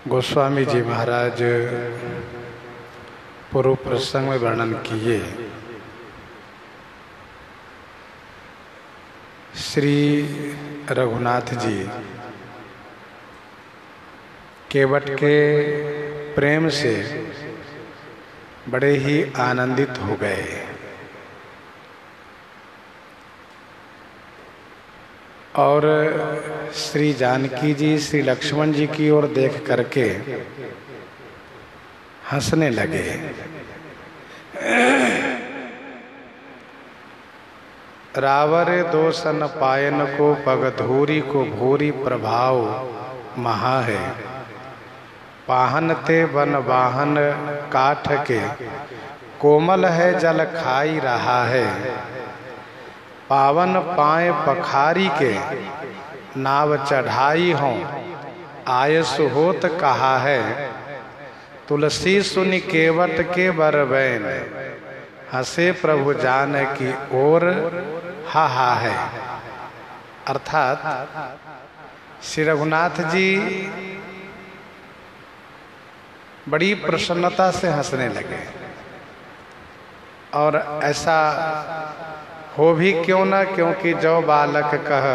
गोस्वामी जी महाराज पूर्व प्रसंग में वर्णन किए श्री रघुनाथ जी केवट के प्रेम से बड़े ही आनंदित हो गए और श्री जानकी जी श्री लक्ष्मण जी की ओर देख करके हंसने लगे। रावर दोसन पायन को पगधूरी को भूरी प्रभाव महा है। पाहन ते वन वाहन काठ के कोमल है जल खाई रहा है। पावन पाए पखारी के नाव चढ़ाई हों आयस होत कहा है। तुलसी सुनि केवट के बरबैन हंसे प्रभु जान की ओर हा है। अर्थात श्री रघुनाथ जी बड़ी प्रसन्नता से हंसने लगे और ऐसा हो भी क्यों न, क्योंकि जो बालक कह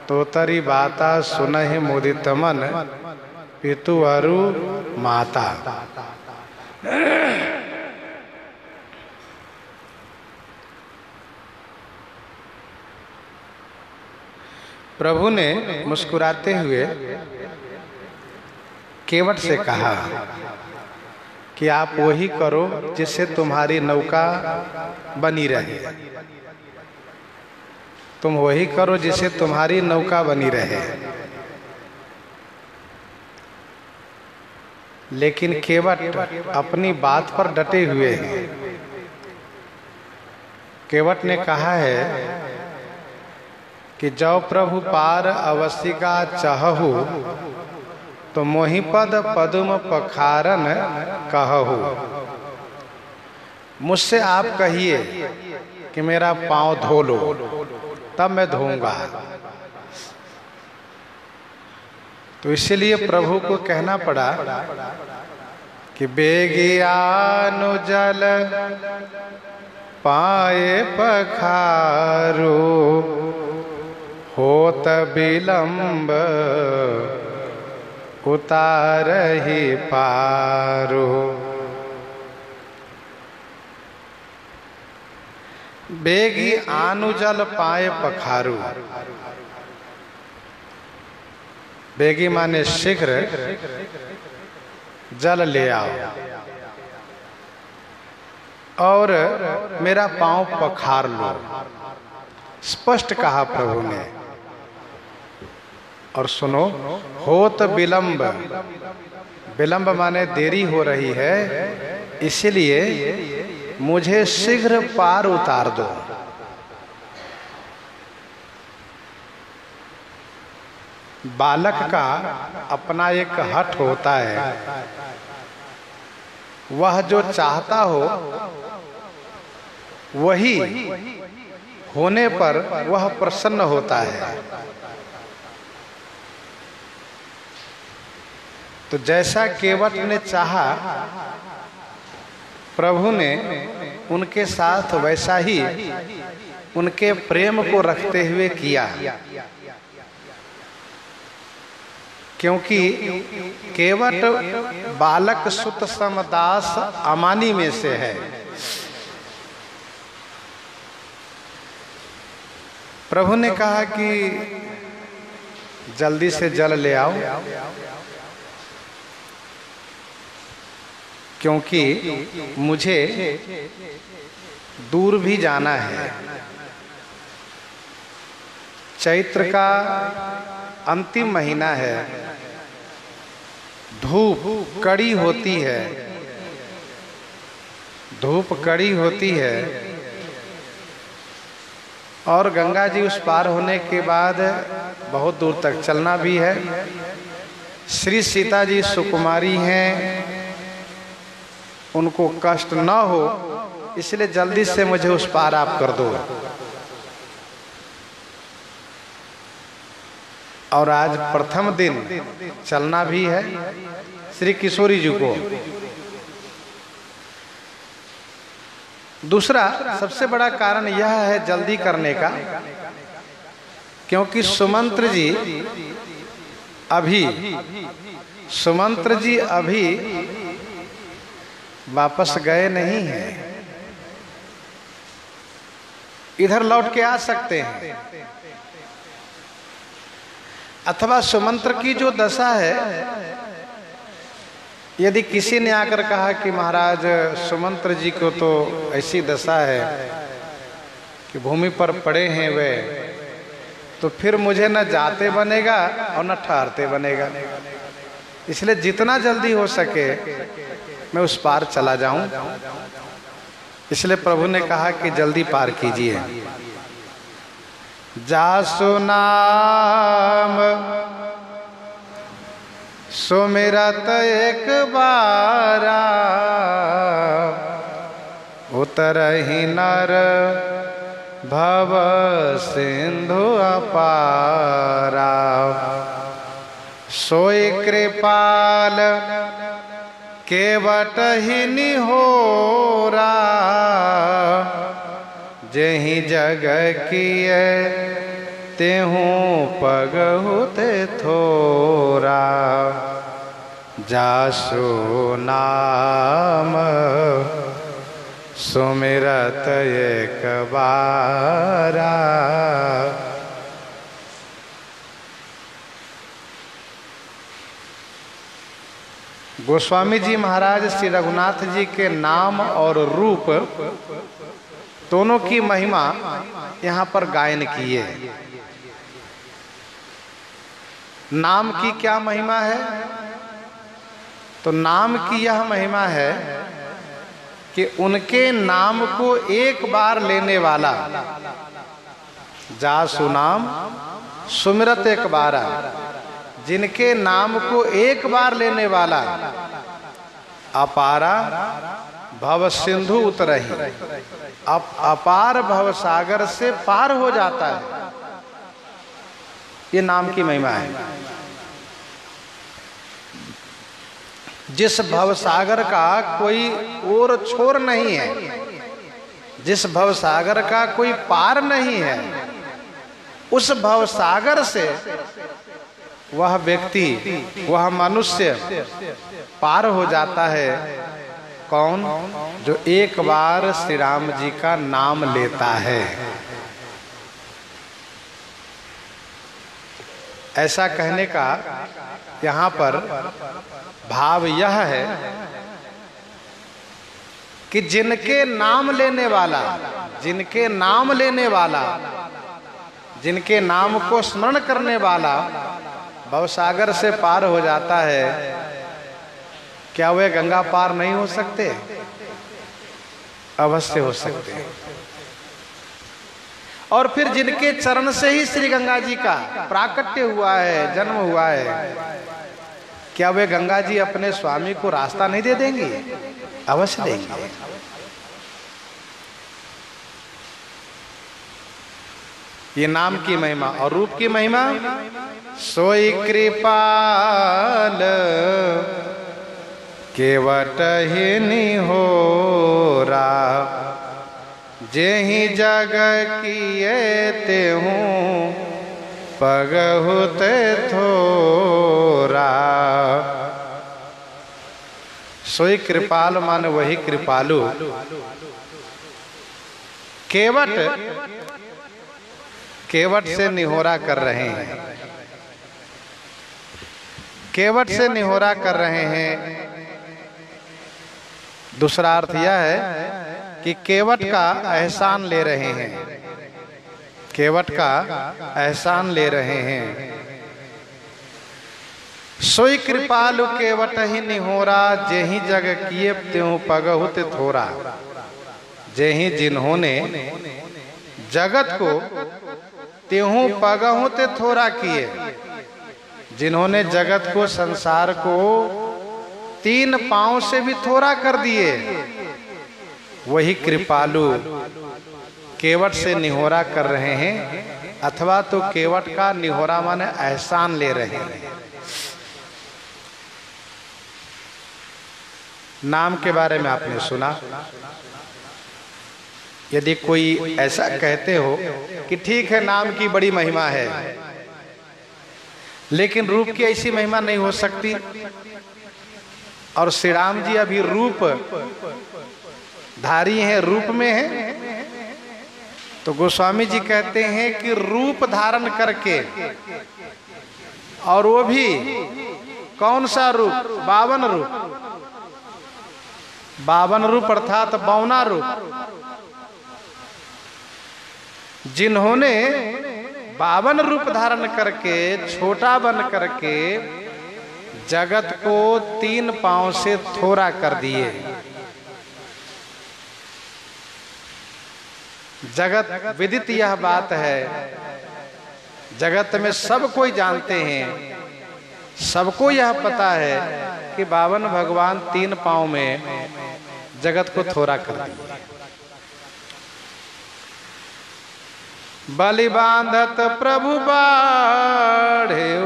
तो तरी बाता सुनहि मुदित मन पितु अरु माता। प्रभु ने मुस्कुराते हुए केवट से कहा कि आप वही करो जिससे तुम्हारी नौका बनी रहे। तुम वही करो जिससे तुम्हारी नौका बनी रहे। लेकिन केवट अपनी बात पर डटे हुए हैं। केवट ने कहा है कि जो प्रभु पार अवसिका चाहु तो मोहिपद पद्म पखारन कहू। मुझसे आप कहिए कि मेरा पांव धो लो, तब मैं धोऊंगा। तो इसलिए प्रभु को कहना पड़ा कि बेगियानु जल पाए पखारो होत विलंब उतारहि पारो। बेगी आनु जल पाए पखारू। बेगी माने शीघ्र जल ले आओ और मेरा पांव पखार लो। स्पष्ट कहा प्रभु ने। और सुनो, होत विलंब, विलंब माने देरी हो रही है, इसलिए मुझे शीघ्र पार उतार दो। बालक का अपना एक हठ होता है। वह जो चाहता हो वही होने पर वह प्रसन्न होता है। तो जैसा केवट ने चाहा प्रभु ने उनके साथ वैसा ही उनके प्रेम को रखते हुए किया। क्योंकि केवट बालक सुत समदास अमानी में से है। प्रभु ने कहा कि जल्दी से जल ले आओ, क्योंकि मुझे दूर भी जाना है। चैत्र का अंतिम महीना है। धूप कड़ी होती है, धूप कड़ी होती है और गंगा जी उस पार होने के बाद बहुत दूर तक चलना भी है। श्री सीता जी सुकुमारी हैं, उनको कष्ट न हो, इसलिए जल्दी से मुझे उस पार आप कर दो। और आज प्रथम दिन चलना भी है श्री किशोरी जी को। दूसरा सबसे बड़ा कारण यह है जल्दी करने का, क्योंकि सुमंत्र जी अभी वापस गए नहीं हैं, इधर लौट के आ सकते हैं। अथवा सुमंत्र की जो दशा है, यदि किसी ने आकर कहा कि महाराज सुमंत्र जी को तो ऐसी दशा है कि भूमि पर पड़े हैं वे, तो फिर मुझे न जाते बनेगा और न ठहरते बनेगा, इसलिए जितना जल्दी हो सके मैं उस पार चला जाऊं। इसलिए प्रभु ने कहा कि जल्दी पार कीजिए। जासु नाम सुमिरत एक बारा, उतरहि नर भव सिंधु अपारा। सोई कृपाल केवट ही निहोरा, जेहि जग किए तेहूँ पगहुते थोरा। जासु नाम सुमिरत एक बारा। गोस्वामी जी महाराज श्री रघुनाथ जी के नाम और रूप दोनों की महिमा यहाँ पर गायन किए। नाम की क्या महिमा है? तो नाम की यह महिमा है कि उनके नाम को एक बार लेने वाला, जासु नाम सुमिरत एक बारा, जिनके नाम को एक बार लेने वाला अपारा भव सिंधु उतरहि, अपार भव सागर से पार हो जाता है। ये नाम की महिमा है। जिस भव सागर का कोई और छोर नहीं है, जिस भव सागर का कोई पार नहीं है, उस भव सागर से वह व्यक्ति, वह मनुष्य पार हो जाता है। कौन? जो एक बार श्री राम जी का नाम लेता है। ऐसा कहने का यहाँ पर भाव यह है कि जिनके नाम लेने वाला, जिनके नाम लेने वाला, जिनके नाम को स्मरण करने वाला भवसागर से पार हो जाता है, क्या वे गंगा पार नहीं हो सकते? अवश्य हो सकते हैं। और फिर जिनके चरण से ही श्री गंगा जी का प्राकट्य हुआ है, जन्म हुआ है, क्या वे गंगा जी अपने स्वामी को रास्ता नहीं दे देंगे? अवश्य देंगे। ये नाम की महिमा और रूप की महिमा। सोई कृपाल केवट ही निहोरा, जेहि जग किए तेहूँ पगहुते थोरा। सोई कृपाल माने वही कृपालु। केवट, केवट से निहोरा कर रहे हैं, केवट से निहोरा कर रहे हैं। दूसरा अर्थ यह है कि केवट का एहसान ले रहे हैं, केवट का एहसान ले रहे हैं। सोई कृपालु केवट ही निहोरा, जेहि जग किए त्यों पगहुत थोरा। जेहि जिन्होंने जगत को त्यों पगहुत थोरा किए, जिन्होंने जगत को, संसार को 3 पांव से भी थोड़ा कर दिए, वही कृपालु केवट से निहोरा कर रहे हैं अथवा तो केवट का निहोरा माने एहसान ले रहे हैं। नाम के बारे में आपने सुना। यदि कोई ऐसा कहते हो कि ठीक है नाम की बड़ी महिमा है, लेकिन रूप की ऐसी महिमा नहीं हो सकती, और श्री राम जी अभी रूप धारी हैं, रूप में हैं, तो गोस्वामी जी कहते हैं कि रूप धारण करके, और वो भी कौन सा रूप? 52 रूप। 52 रूप अर्थात 52 रूप। जिन्होंने 52 रूप धारण करके, छोटा बन करके जगत को 3 पांव से थोड़ा कर दिए। जगत विदित यह बात है, जगत में सब कोई जानते हैं, सबको यह पता है कि 52 भगवान 3 पांव में जगत को थोड़ा कर दिए। बलि बांधत प्रभु बाढ़े ओ,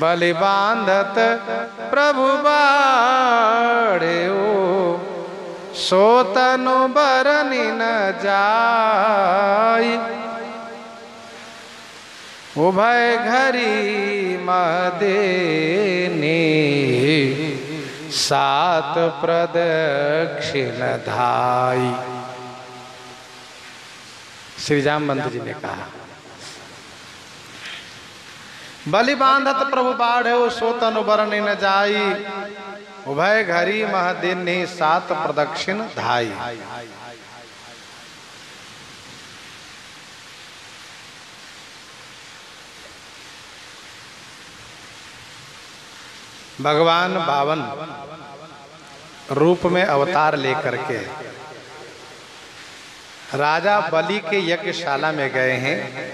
बलि बांधत प्रभु बाढ़े ओ, सो तनु बरनि न जाई, उभय घरी मदेनी 7 प्रदक्षिण धाई। श्री जामवंत जी ने कहा, बलि बांधत प्रभु बाढ़ सो तनु बरनि न जाई, उभय घरी महदिनी 7 प्रदक्षिण धाई। भगवान 52 रूप में अवतार लेकर के राजा बलि के यज्ञशाला में गए हैं,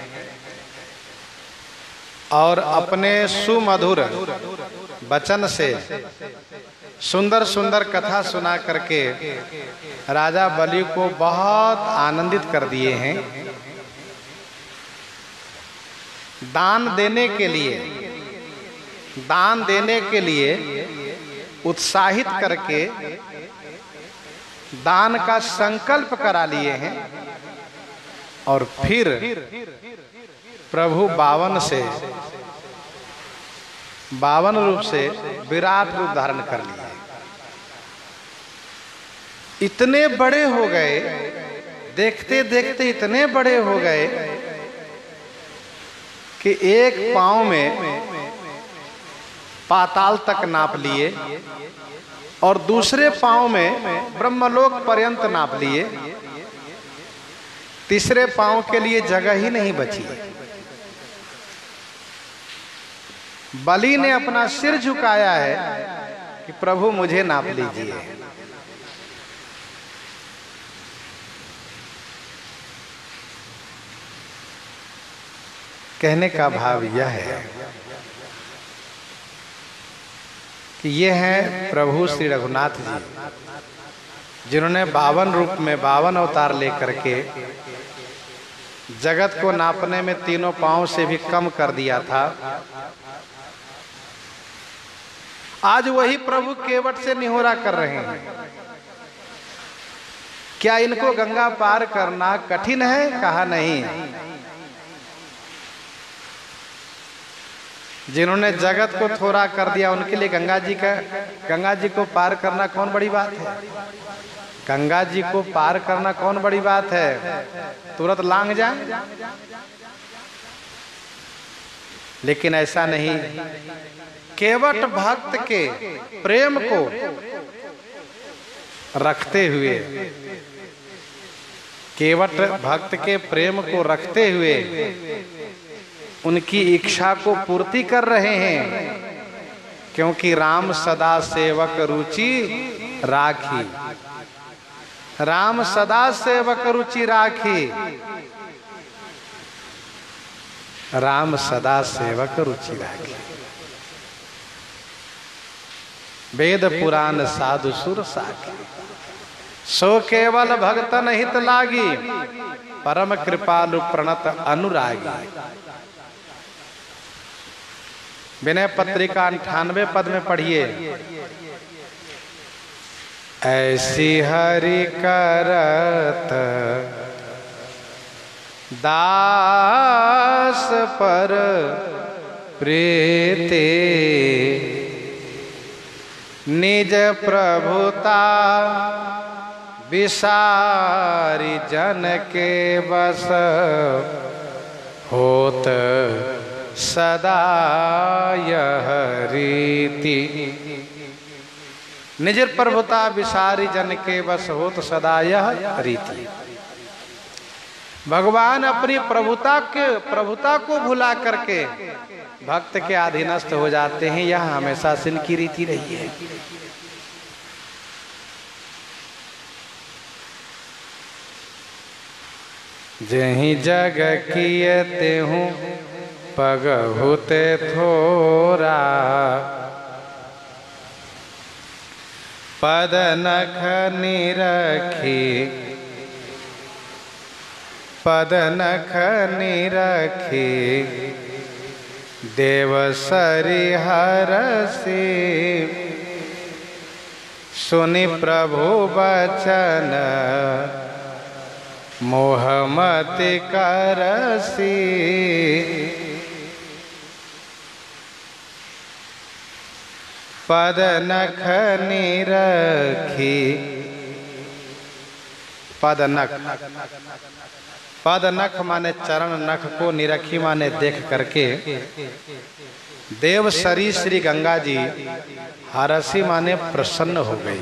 और अपने सुमधुर वचन से सुंदर सुंदर कथा सुना करके राजा बलि को बहुत आनंदित कर दिए हैं। दान देने के लिए उत्साहित करके दान का संकल्प करा लिए हैं, और फिर प्रभु 52 रूप से विराट रूप धारण कर लिए। इतने बड़े हो गए, देखते देखते इतने बड़े हो गए कि एक पांव में पाताल तक नाप लिए, और दूसरे पांव में ब्रह्मलोक पर्यंत नाप लिए। तीसरे पांव के लिए जगह ही नहीं बची। बलि ने अपना सिर झुकाया है कि प्रभु मुझे नाप लीजिए। कहने का भाव यह है कि ये हैं प्रभु श्री रघुनाथ जी, जिन्होंने 52 रूप में 52 अवतार लेकर के जगत को नापने में 3 पांव से भी कम कर दिया था। आज वही प्रभु केवट से निहोरा कर रहे हैं। क्या इनको गंगा पार करना कठिन है? कहा नहीं। जिन्होंने जगत को थोड़ा कर दिया, उनके लिए गंगा जी को पार करना कौन बड़ी बात है? गंगा जी को पार करना कौन बड़ी बात है? तुरंत लांग जाए। लेकिन ऐसा नहीं। केवट भक्त के प्रेम को रखते हुए, केवट भक्त के प्रेम को रखते हुए उनकी इच्छा को पूर्ति कर रहे हैं, क्योंकि राम सदा सेवक रुचि राखी। राम सदा सेवक रुचि राखी। राम सदा सेवक रुचि राखी। वेद पुराण साधु सुर साखी, सो केवल भगतन हित लागी। परम कृपालु प्रणत अनुरागी। विनय पत्रिका 98 पद में पढ़िए। ऐसी हरि करत दास पर प्रीति, निज प्रभुता विसारी जन के बस, होत सदा यह रीति। निज प्रभुता विसारी जन के बस, होत सदा यह रीति। भगवान अपनी प्रभुता को भुला करके भक्त के अधीनस्थ हो जाते हैं। यह हमेशा से इनकी रीति रही है। जहीं जग किए तेहूं पग होते थोरा, पद नख निरखी, पद नख निरखी, देव सरि हरसि, सुनि प्रभु बचन मोहमति करसि। पद नख निरखी, पद नख, पद नख माने चरण नख को, निरखी माने देख करके, देव सरी श्री गंगा जी हरसी माने प्रसन्न हो गई।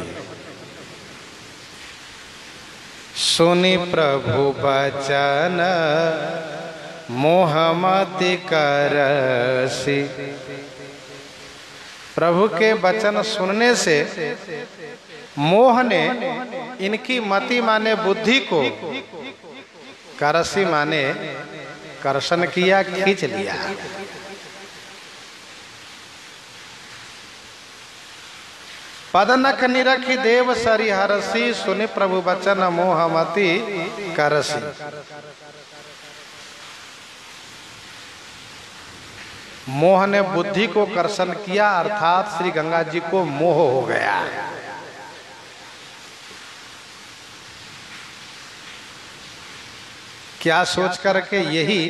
सुनि प्रभु बचन मोहमति करसि। प्रभु के वचन सुनने से मोह ने इनकी मति माने बुद्धि को, करसी माने कर्षण किया, खींच लिया। पद नख निरखी देव सरि हरसि, सुनि प्रभु बचन मोहमति करसि। मोह ने बुद्धि को कर्षण किया, अर्थात श्री गंगा जी को मोह हो गया। क्या सोच करके? यही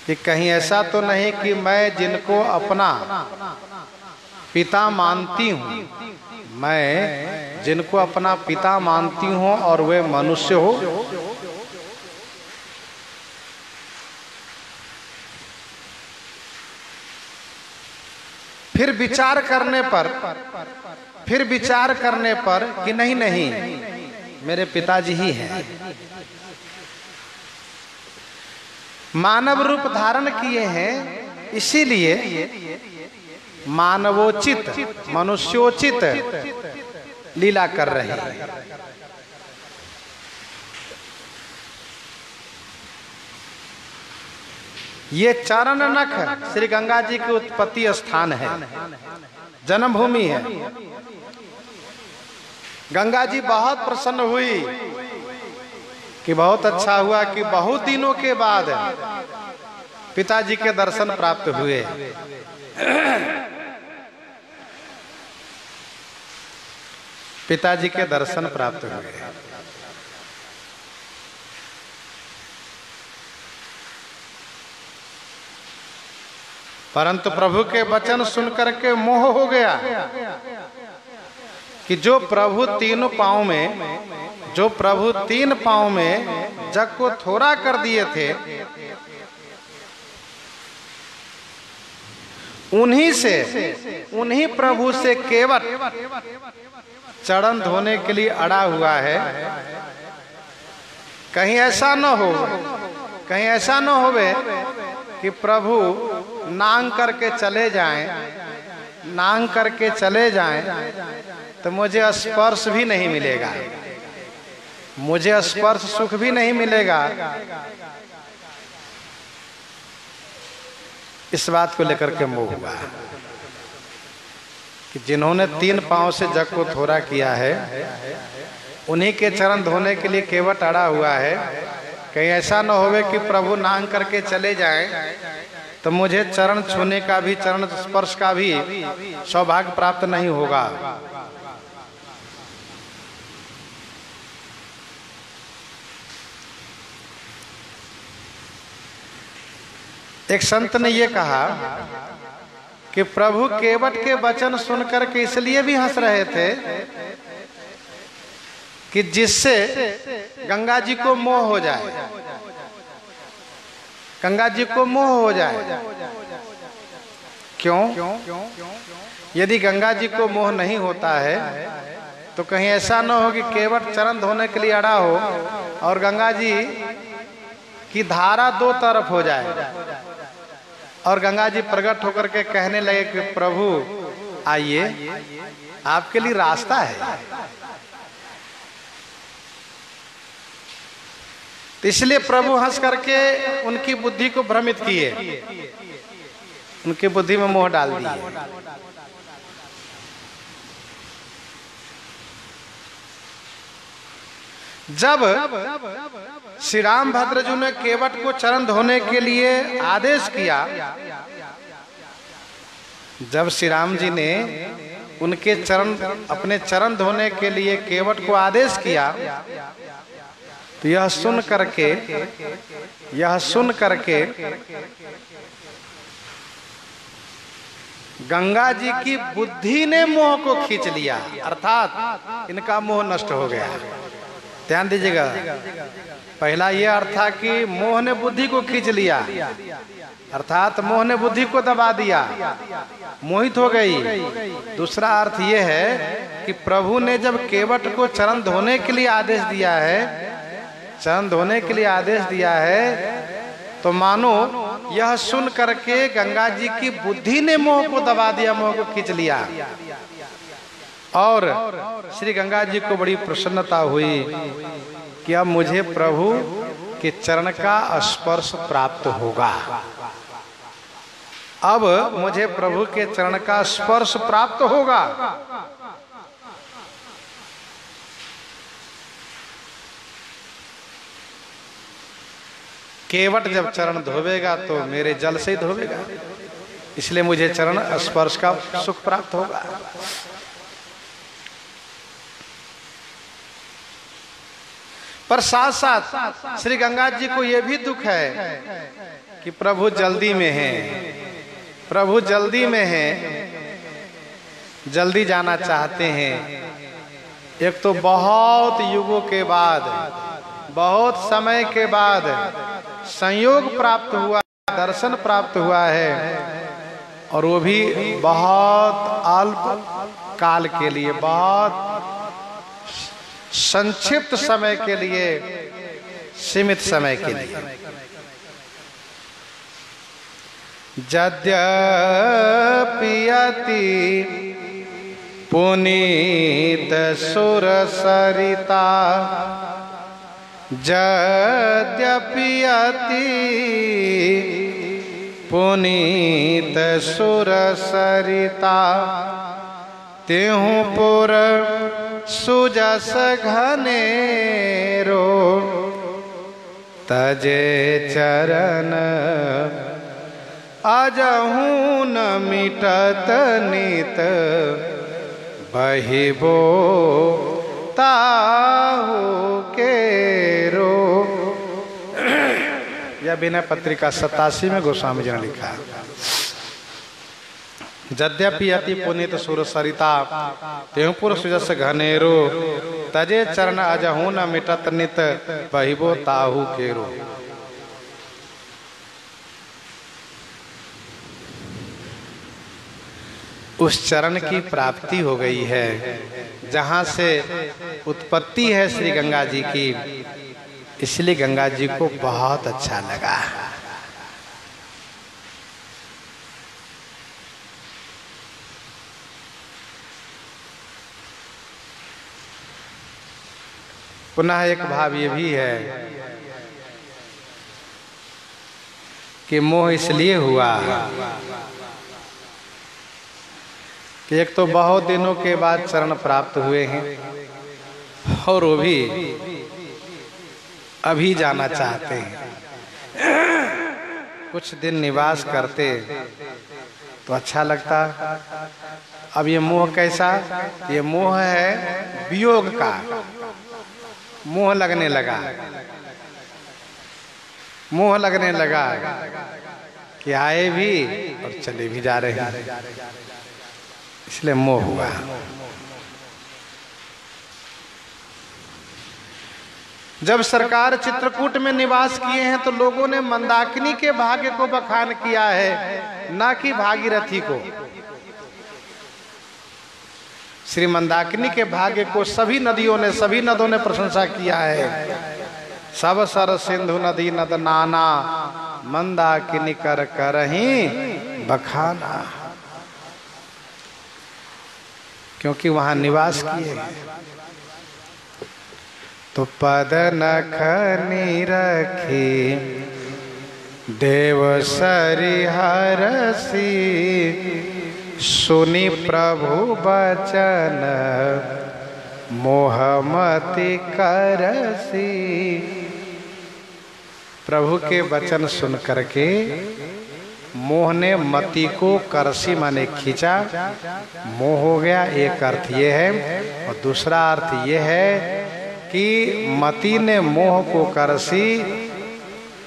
कि कहीं ऐसा तो नहीं कि मैं जिनको अपना पिता मानती हूँ, मैं जिनको अपना पिता मानती हूँ और वे मनुष्य हो। फिर विचार करने पर कि नहीं नहीं, मेरे पिताजी ही हैं। मानव रूप धारण किए हैं, इसीलिए मानवोचित, मनुष्योचित लीला कर रहे हैं। ये चरण नख श्री गंगा जी की उत्पत्ति स्थान है, जन्मभूमि है। गंगा जी बहुत प्रसन्न हुई कि बहुत अच्छा हुआ कि बहुत दिनों के बाद पिताजी के दर्शन प्राप्त हुए। पिताजी के दर्शन प्राप्त हुए। परंतु प्रभु के वचन सुनकर के मोह हो गया कि जो प्रभु तीन पांव में जग को थोड़ा कर दिए थे, उन्हीं प्रभु से केवल चरण धोने के लिए अड़ा हुआ है। कहीं ऐसा न होवे कि प्रभु नांग करके चले जाएं, तो मुझे स्पर्श भी नहीं मिलेगा, मुझे स्पर्श सुख भी नहीं मिलेगा। इस बात को लेकर के मोह हुआ कि जिन्होंने तीन पांव से जग को थोड़ा किया है, उन्हीं के चरण धोने के लिए केवट अड़ा हुआ है। कहीं ऐसा न होवे कि प्रभु नांग करके चले जाएं तो मुझे चरण छूने का भी, चरण स्पर्श का भी सौभाग्य प्राप्त नहीं होगा। एक संत ने ये कहा कि प्रभु केवट के वचन सुनकर के इसलिए भी हंस रहे थे कि जिससे गंगा जी को मोह हो जाए, गंगा जी को मोह हो जाए। क्यों? यदि गंगा जी को मोह नहीं होता है तो कहीं ऐसा न हो कि केवट चरण धोने के लिए अड़ा हो और गंगा जी की धारा दो तरफ हो जाए और गंगा जी प्रकट होकर के कहने लगे कि प्रभु आइए, आपके लिए रास्ता है। तो इसलिए प्रभु हंस करके उनकी बुद्धि को भ्रमित किए, उनकी बुद्धि में मोह डाल दिए। जब श्री रामभद्र जी ने केवट को चरण धोने के लिए आदेश किया, जब श्री राम जी ने उनके चरण, अपने चरण धोने के लिए केवट को आदेश किया, तो यह सुन करके गंगा जी की बुद्धि ने मोह को खींच लिया, अर्थात इनका मोह नष्ट हो गया। ध्यान दीजिएगा, पहला यह अर्थ था कि मोह ने बुद्धि को खींच लिया, अर्थात मोह ने बुद्धि को दबा दिया, मोहित हो गई। दूसरा अर्थ यह है कि प्रभु ने जब केवट को चरण धोने के लिए आदेश दिया है, चरण धोने के लिए आदेश दिया है, तो मानो यह सुन करके गंगा जी की बुद्धि ने मोह को दबा दिया, मोह को खींच लिया और श्री गंगा जी को बड़ी प्रसन्नता हुई कि अब मुझे प्रभु के चरण का स्पर्श प्राप्त होगा, अब मुझे प्रभु के चरण का स्पर्श प्राप्त होगा। केवट जब चरण धोवेगा तो मेरे जल से ही धोवेगा, इसलिए मुझे चरण स्पर्श का सुख प्राप्त होगा। पर साथ साथ श्री गंगा जी को यह भी दुख है कि प्रभु जल्दी में हैं, प्रभु जल्दी में हैं, जल्दी जाना चाहते हैं। एक तो बहुत युगों के बाद, बहुत समय के बाद संयोग प्राप्त हुआ, दर्शन प्राप्त हुआ है, और वो भी बहुत अल्प काल के लिए, बहुत संक्षिप्त समय के लिए, सीमित समय के लिए। यद्यपि अति पुनीत सुर सरिता, यद्यपि अति पुनीत सुर सरिता, तेहु पुर सुजस घनेरो, तजे चरण अजहू न मिटत नित, बहिबो ताहू केरो। यह विनय पत्रिका 87 में गोस्वामी जी ने लिखा। यद्यपि अति पुनीत सुर सरिता, तेहु पुर सुजस घनेरो, तजे चरण अजहू न मिटत नित, बहिबो ताहू केरो। उस चरण की प्राप्ति हो गई है जहाँ से उत्पत्ति है श्री गंगा जी की, इसलिए गंगा जी को बहुत अच्छा लगा। पुनः एक भाव ये भी है कि मोह इसलिए हुआ कि एक तो बहुत दिनों के बाद चरण प्राप्त हुए हैं, और वो भी अभी जाना चाहते हैं। कुछ दिन निवास करते तो अच्छा लगता। अब ये मोह कैसा? ये मोह है वियोग का। मोह लगने लगा, मोह लगने लगा कि आए भी और चले भी जा रहे हैं, इसलिए मोह हुआ। जब सरकार चित्रकूट में निवास किए हैं तो लोगों ने मंदाकिनी के भाग्य को बखान किया है, ना कि भागीरथी को। श्री मंदाकिनी के भाग्य को सभी नदों ने प्रशंसा किया है। सब सर सिंधु नदी नद नाना, मंदाकिनी कर करही बखाना, क्योंकि वहां निवास किए। तो पद नख निरखी देव सरिहरसी, सुनि प्रभु बचन मोहमति करसी। प्रभु के वचन सुन करके मोह ने मति को करसी माने खींचा, मोह हो गया। एक अर्थ ये है, और दूसरा अर्थ ये है कि मति ने मोह को करसी,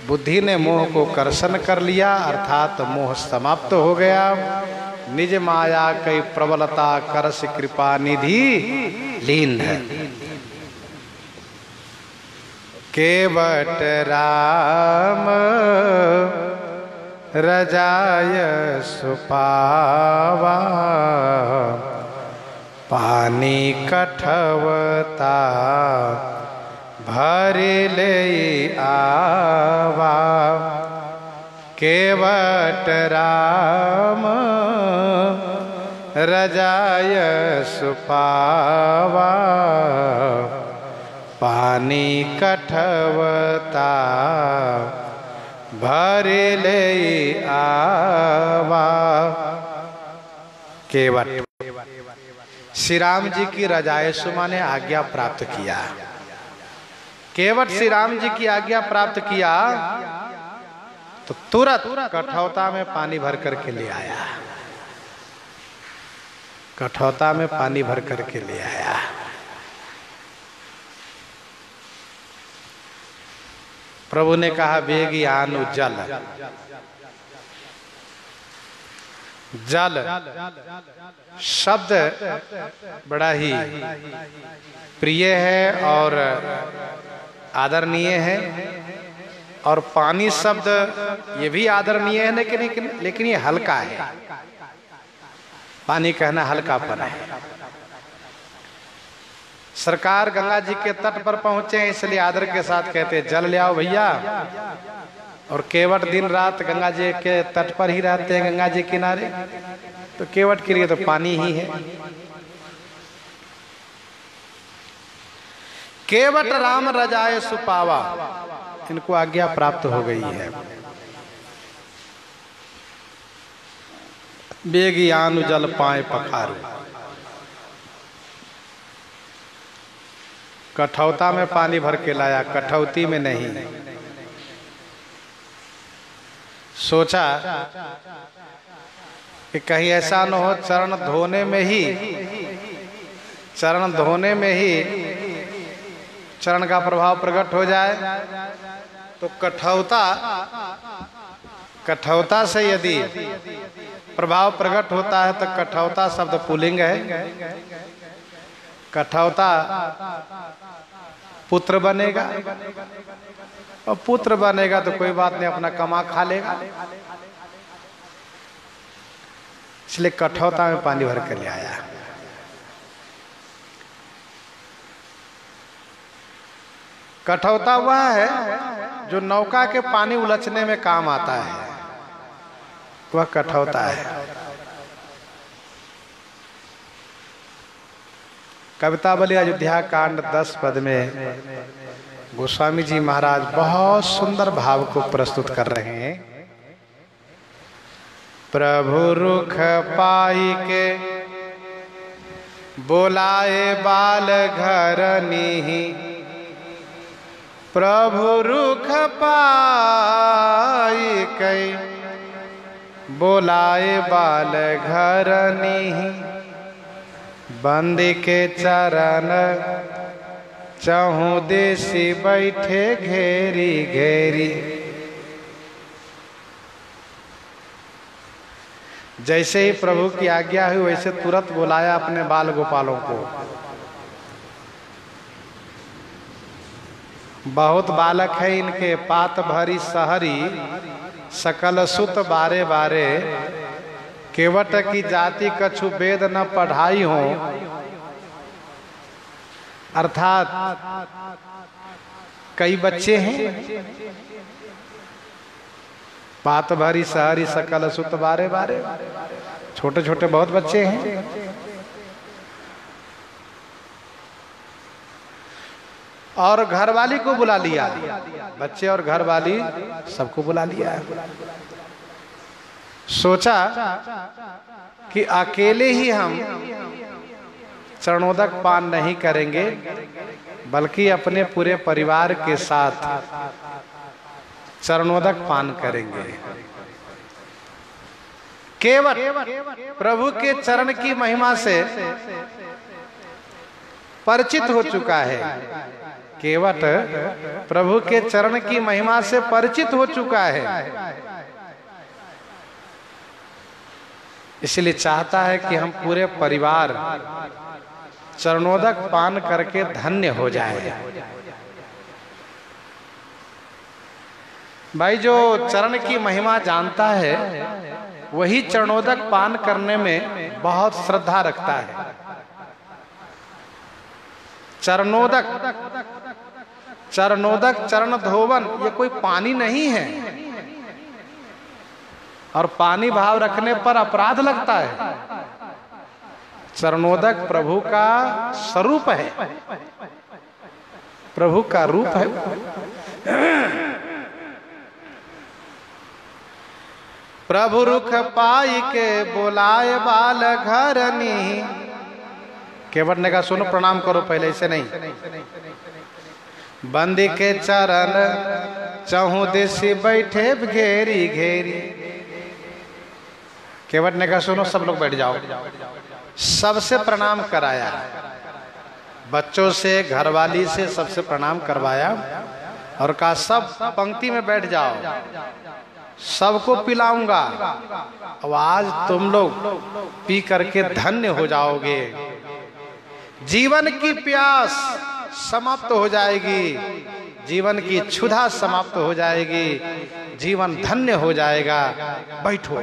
बुद्धि ने मोह को कर्षण कर लिया, अर्थात मोह समाप्त हो गया। निज माया कई प्रबलता करस कृपा निधि लीन है। केवट राम रजाय सुपावा, पानी कठवता भरि ले आवा। केवट राम रजाय सुपावा, पानी कठवता भरि ले आवा। केवट श्री राम जी की रजायसु माने आज्ञा प्राप्त किया। केवट श्री राम जी की आज्ञा प्राप्त किया तो तुरंत कठौता में पानी भर करके ले आया। कठौता में पानी भर करके ले आया। प्रभु ने कहा बेगी आनु जल। जल शब्द बड़ा ही प्रिय है और आदरणीय है, और पानी शब्द ये भी आदरणीय है, लेकिन ये हल्का है। पानी कहना हल्कापन है। सरकार गंगा जी के तट पर पहुंचे हैं, इसलिए आदर के साथ कहते हैं जल ले आओ भैया। और केवट दिन रात गंगा जी के तट पर ही रहते हैं, गंगा जी किनारे, तो केवट के लिए तो पानी ही है। केवट राम रजाए सुपावा, इनको आज्ञा प्राप्त हो गई है। बेगी आनु जल पाए पखारू। कठौता में पानी भर के लाया, कठौती में नहीं। सोचा कि कहीं ऐसा न हो चरण धोने में ही चरण का प्रभाव प्रकट हो जाए। तो कठौता से यदि प्रभाव प्रकट होता है तो कठौता शब्द पुल्लिंग है। कठौता पुत्र बनेगा, और पुत्र बनेगा तो कोई बात नहीं, अपना कमा खा लेगा। इसलिए कठौता में पानी भर कर ले आया। कठौता वह है जो नौका के पानी उलचने में काम आता है, वह कठौता है। कवितावली अयोध्या कांड 10 पद में गोस्वामी जी महाराज बहुत सुंदर भाव को प्रस्तुत कर रहे हैं। प्रभु रुख पाई के बोलाए बाल घर नीहि प्रभु रुख पाई कई। बोलाए बाल घर नीहि बंदी के चरण चहु देसी बैठे घेरी घेरी। जैसे ही प्रभु की आज्ञा हुई वैसे तुरंत बुलाया अपने बाल गोपालों को। बहुत बालक है इनके पात भरी सहरी सकल सुत बारे बारे। केवट की जाति कछु वेद न पढ़ाई हो। अर्थात कई बच्चे हैं पात भरी सहरी सकल सुत बारे बारे, छोटे छोटे बहुत बच्चे हैं। और घरवाली को बुला लिया, बच्चे और घरवाली सबको बुला लिया। सोचा कि अकेले ही हम चरणोदक पान नहीं करेंगे बल्कि अपने पूरे परिवार के साथ चरणोदक पान करेंगे। केवट प्रभु के चरण की महिमा से परिचित हो चुका है। केवट प्रभु के चरण की महिमा से परिचित हो चुका है, इसलिए चाहता है कि हम पूरे परिवार चरणोदक पान करके धन्य हो जाए। भाई जो चरण की महिमा जानता है वही चरणोदक पान करने में बहुत श्रद्धा रखता है। चरणोदक चरणोदक चरण धोवन ये कोई पानी नहीं है और पानी भाव रखने पर अपराध लगता है। चरणोदक प्रभु का स्वरूप है, प्रभु का रूप है। प्रभु रुख पाई के बोलाए बाल घर नी। केवट ने कहा सुनो प्रणाम करो पहले, ऐसे नहीं। बंदी के चरण चहु देसी बैठे घेरी घेरी। केवट ने कहा सुनो सब लोग बैठ जाओ। सबसे प्रणाम कराया, बच्चों से घरवाली से सबसे प्रणाम करवाया और कहा सब पंक्ति में बैठ जाओ, सबको पिलाऊंगा। अब आज तुम लोग पी करके धन्य हो जाओगे, जीवन की प्यास समाप्त हो जाएगी, जीवन की क्षुधा समाप्त हो जाएगी, जीवन धन्य हो जाएगा। बैठो।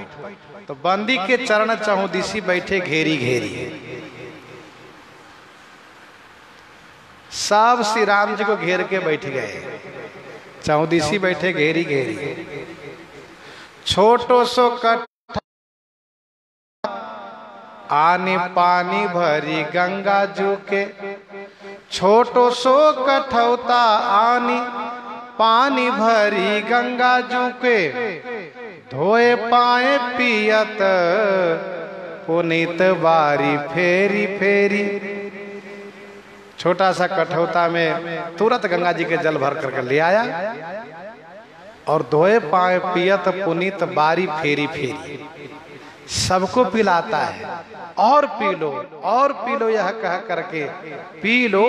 तो बंदी के चरण चहुदिशी बैठे घेरी घेरी। सब श्री राम जी को घेर के बैठ गए, चहुदिशी बैठे घेरी घेरी। छोटो सो कट आने पानी भरी गंगा जू के। छोटो सो कठौता आनी पानी भरी गंगा जू के। धोए पाए पियत पुनीत बारी फेरी फेरी। छोटा सा कठौता में तुरंत गंगा जी के जल भर करके ले आया और धोए पाए पियत पुनीत बारी फेरी फेरी। सबको पिलाता है, और पी लो और पी लो, यह कह करके पी लो।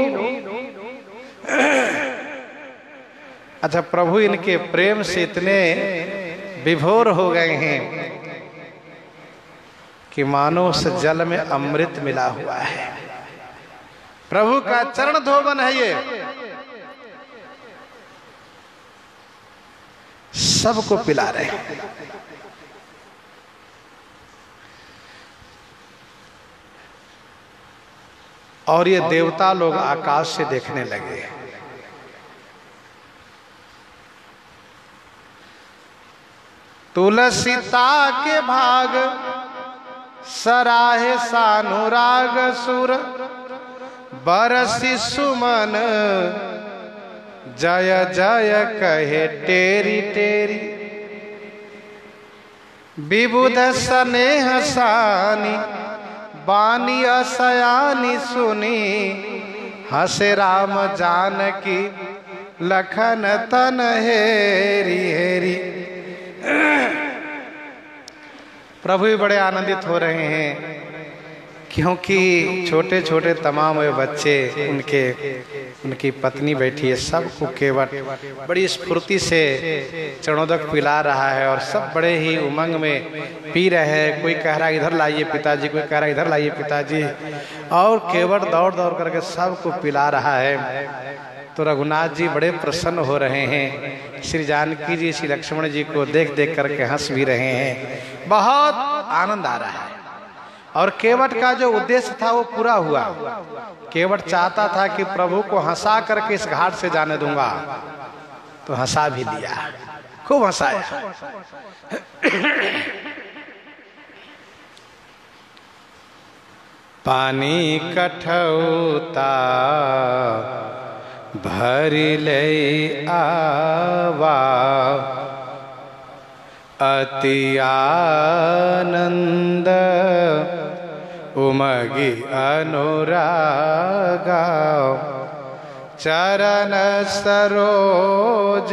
अच्छा, प्रभु इनके प्रेम से इतने विभोर हो गए हैं कि मानो उस जल में अमृत मिला हुआ है। प्रभु का चरण धोवन है ये। सबको पिला रहे हैं। और ये देवता लोग आकाश से देखने लगे। तुलसीता के भाग सराहे सानुराग सुर। बरसी सुमन जय जय कहे टेरी टेरी। विबुध स्नेह सानी बानी असयानी सुनी हसे राम जानकी लखन तन हेरी हेरी। प्रभु भी बड़े आनंदित हो रहे हैं क्योंकि छोटे छोटे तमाम वे बच्चे, उनकी पत्नी बैठी है, सबको केवट बड़ी स्फूर्ति से चरणोदक पिला रहा है और सब बड़े ही उमंग में पी रहे हैं। कोई कह रहा है इधर लाइए पिताजी, कोई कह रहा है इधर लाइए पिताजी, और केवट दौड़ दौड़ करके सबको पिला रहा है। तो रघुनाथ जी बड़े प्रसन्न हो रहे हैं। श्री जानकी जी श्री लक्ष्मण जी को देख देख करके हंस भी रहे हैं, बहुत आनंद आ रहा है। और केवट का जो उद्देश्य था वो पूरा हुआ। केवट चाहता था कि प्रभु को हंसा करके इस घाट से जाने दूंगा, तो हंसा भी लिया, खूब हंसाया। पानी कठौता भरी ले आवा, अति आनंद उमगी अनुरागा, चरण सरोज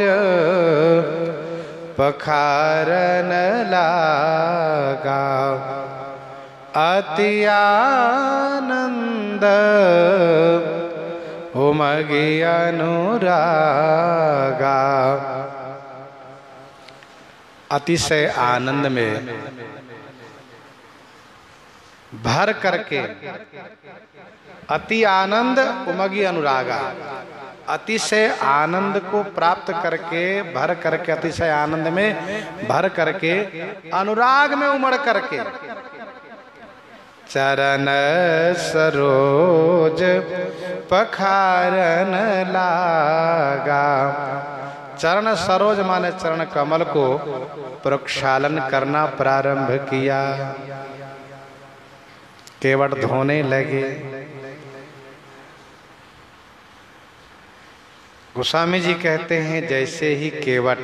पखारन लागा, अति आनंद उमगी अनुरागा। अतिशय आनंद में भर करके, अति आनंद उमगी अनुरागा, अतिशय आनंद को प्राप्त करके, भर करके, अतिशय आनंद में भर करके, अनुराग में उमड़ करके, चरण सरोज पखारन लागा। चरण सरोज माने चरण कमल को प्रक्षालन करना प्रारंभ किया। केवट धोने लगे। गोस्वामी जी कहते हैं जैसे ही केवट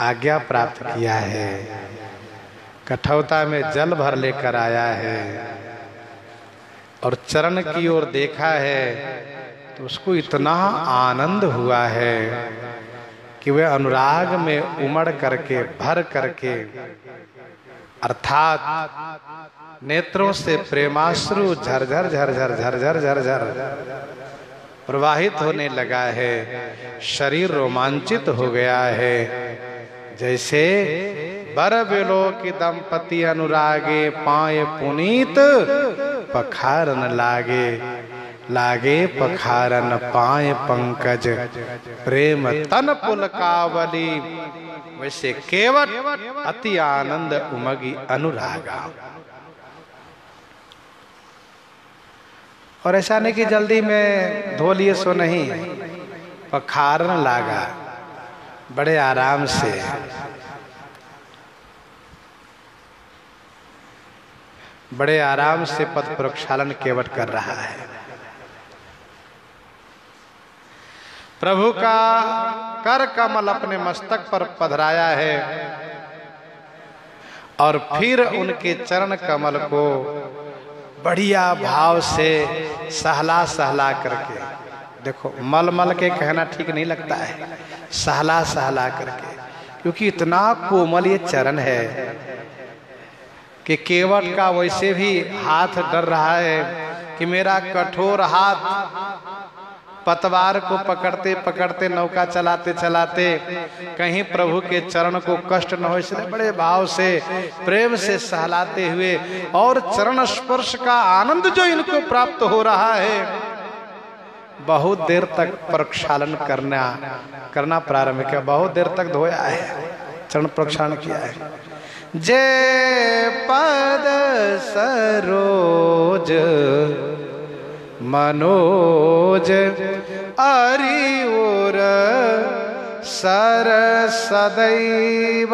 आज्ञा प्राप्त किया है, कठौता में जल भर लेकर आया है और चरण की ओर देखा है, तो उसको इतना आनंद हुआ है कि वह अनुराग में उमड़ करके, भर करके, अर्थात नेत्रों से प्रेमाश्रु झरझर झरझर झरझर झरझर प्रवाहित होने लगा है। शरीर रोमांचित हो गया है। जैसे बर बेलो की दंपति अनुरागे, पाए पुनीत पखारन लागे, लागे पखारन पाए पंकज, प्रेम तन पुलकावली। वैसे केवट अति आनंद उमगी अनुरागा। और ऐसा नहीं कि जल्दी में धो लिए सो नहीं, पखारन लागा, बड़े आराम से, बड़े आराम से पद प्रक्षालन केवट कर रहा है। प्रभु का कर कमल अपने मस्तक पर पधराया है और फिर उनके चरण कमल को बढ़िया भाव से सहला सहला करके, देखो मल मल के कहना ठीक नहीं लगता है, सहला सहला करके, क्योंकि इतना कोमल ये चरण है कि केवट का वैसे भी हाथ डर रहा है कि मेरा कठोर हाथ पतवार को पकड़ते पकड़ते, नौका चलाते चलाते कहीं प्रभु के चरण को कष्ट न हो, इसलिए बड़े भाव से प्रेम से सहलाते हुए और चरण स्पर्श का आनंद जो इनको प्राप्त हो रहा है, बहुत देर तक प्रक्षालन करना प्रारंभ किया। बहुत देर तक धोया है, चरण प्रक्षालन किया है। जय पद सरोज मनोज अरिउर सर सदैव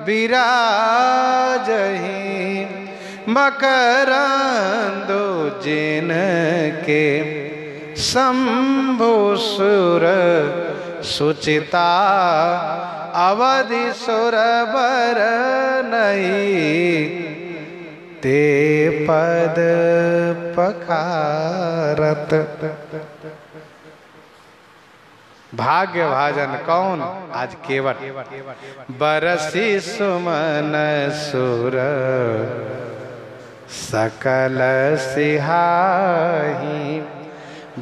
विराजहि, मकरंदो जिनके शंभु सुर सुचिता, अवधि सुर बर नहीं ते पद पखारत। भाग्य भाजन कौन? आज केवट। बरसी सुमन सुर सकल सिहाही।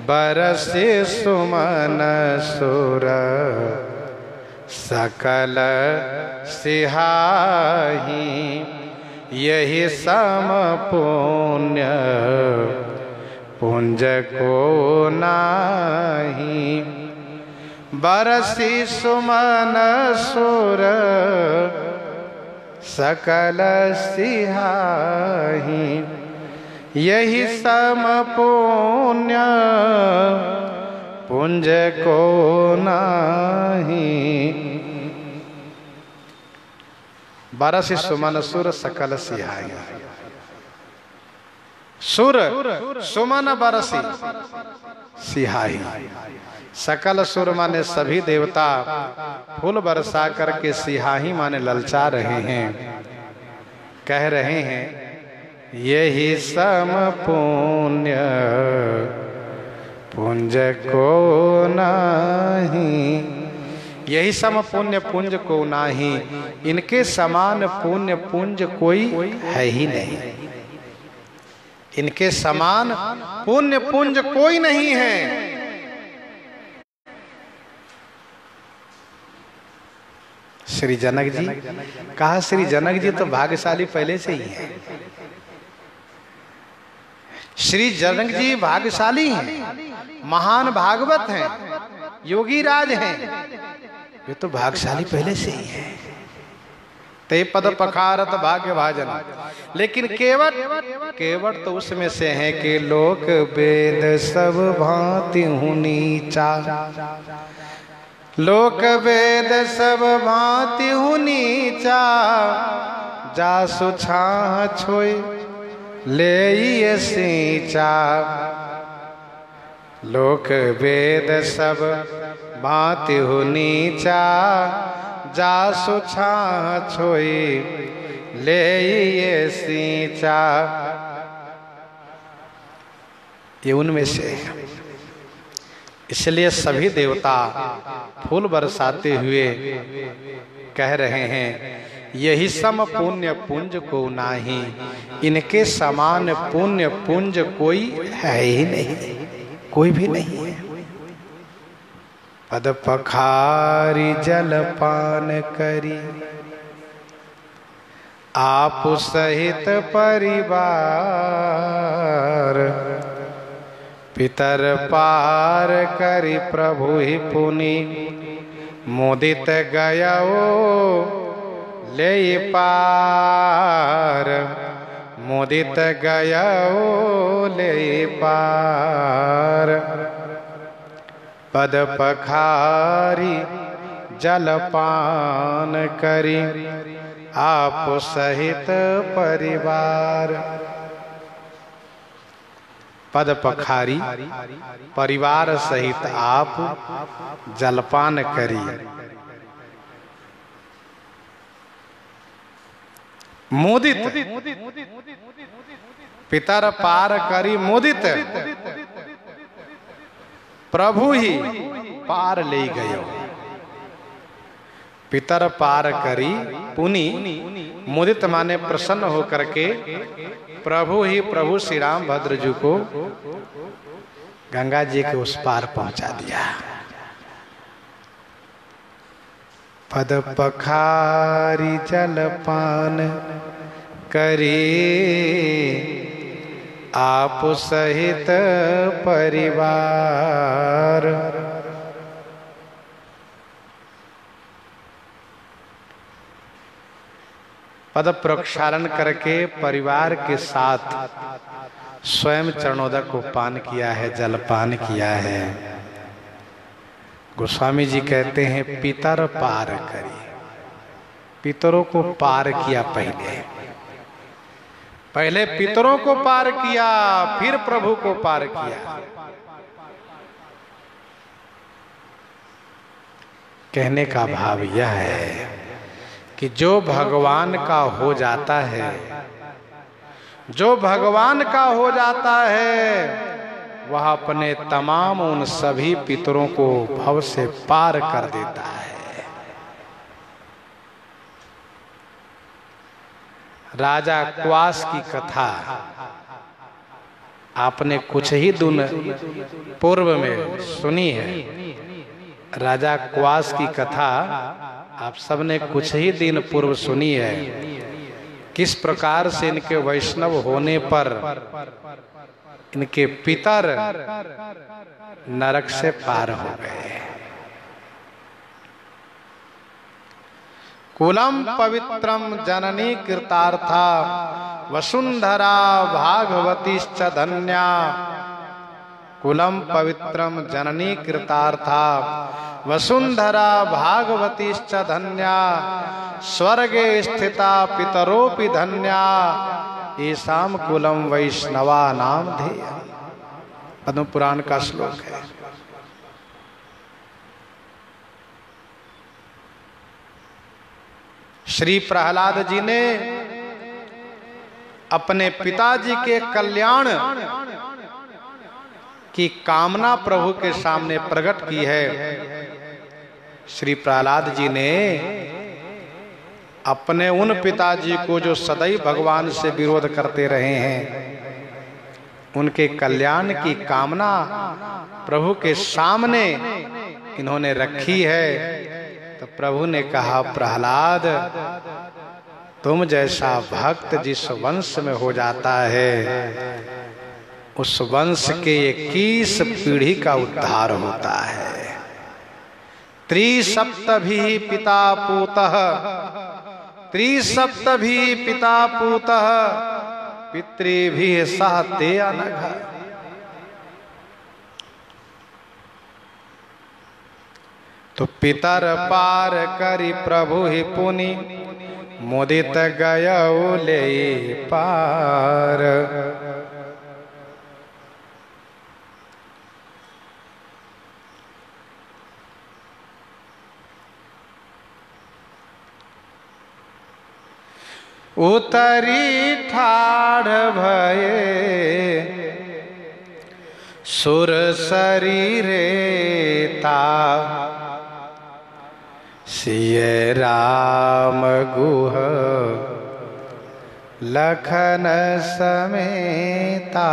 बरसी सुमन सुर सकल सिहाही। यही सम पुण्य पुंज को नाही। बरसी सुमन सुर सकल सिहाही। यही सम पुण्य पुंज को नाही। बरसी सुमन सुर सकल सिहाही। सुर सुमन बरसी सिहाही। सकल सुर माने सभी देवता फूल बरसा करके सिहाही माने ललचा रहे हैं, कह रहे हैं यही सम पुण्य पुंज को नाही। यही सम पुण्य पुंज को नाही। इनके समान पुण्य पुंज कोई है ही नहीं। इनके समान पुण्य पुंज कोई नहीं है। श्री जनक जी कहा, श्री जनक जी तो भाग्यशाली पहले से ही हैं। श्री जनक जी भाग्यशाली हैं, महान भागवत हैं, योगी राज हैं। ये तो भाग्यशाली पहले से ही हैं। ते पद पखारत भाग्य भाजन। लेकिन केवट, केवट तो उसमें से है कि लोक वेद सब भांति हूँ नीचा। लोक वेद सब भांति हूँ नीचा। जासु छाह छोय ले सींचा। लोक वेद सब भांति हूँ नीचा। जासु छाह छोय ले सींचा। ये उनमें से है। इसलिए सभी देवता फूल बरसाते हुए कह रहे हैं यही सम पुण्य पुंज को नाही। इनके समान पुण्य पुंज कोई है ही नहीं, कोई भी नहीं है। पद पखारी जलपान करी आप सहित परिवार। पितर पार करी प्रभु ही पुनि मोदित गयो ले पार। मोदित गयो ले पार। पद पखारी जलपान करी आप सहित परिवार। पद पखारी परिवार सहित आप जलपान करी। मोदित पितर पार करी मोदित। प्रभु ही पार ले गयो। पितर पार करी पुनि मुदित माने प्रसन्न होकर के प्रभु ही प्रभु श्री राम भद्र जी को गंगा जी के उस पार पहुंचा दिया। पद पखारी जलपान करी आप सहित परिवार। पद प्रक्षालन करके परिवार के साथ स्वयं चरणोदक को पान किया है, जलपान किया है। गोस्वामी जी कहते हैं पितर पार करी। पितरों को पार किया पहले पितरों को पार किया, फिर प्रभु को पार किया। कहने का भाव यह है कि जो भगवान का हो जाता है जो भगवान का हो जाता है वह अपने तमाम उन सभी पितरों को भव से पार कर देता है। राजा क्वास की कथा आपने कुछ ही दिन पूर्व में सुनी है। राजा क्वास की कथा आप सबने कुछ ही दिन पूर्व सुनी है। किस प्रकार से इनके वैष्णव होने पर इनके पितर नरक से पार हो गए। कुलम पवित्रम जननी कृतार्था वसुंधरा भागवतीश्च धन्या। कुलम पवित्रम जननी कृतार्था वसुंधरा भागवतीश्च धन्या। स्वर्गे स्थिता पितरोपि धन्या। येषाम कुलम वैष्णवा नाम ध्येय। पद्म पुराण का श्लोक है। श्री प्रहलाद जी ने अपने पिताजी के कल्याण की कामना प्रभु के सामने प्रकट की है। श्री प्रहलाद जी ने अपने उन पिताजी को जो सदैव भगवान से विरोध करते रहे हैं, उनके कल्याण की कामना प्रभु के सामने इन्होंने रखी है। तो प्रभु ने कहा, प्रहलाद तुम जैसा भक्त जिस वंश में हो जाता है उस वंश के 21 पीढ़ी का उद्धार होता है। त्रिसप्तभी पिता पूतः त्रिसप्तभी पिता पूतः पितृभिः सह ते अनघ। तो पितर पार करि प्रभु ही पुनि मुदित गयो ले पार। उतरी ठाढ़ भये सुर शरीरे ता। सिय राम गुह लखन समेता।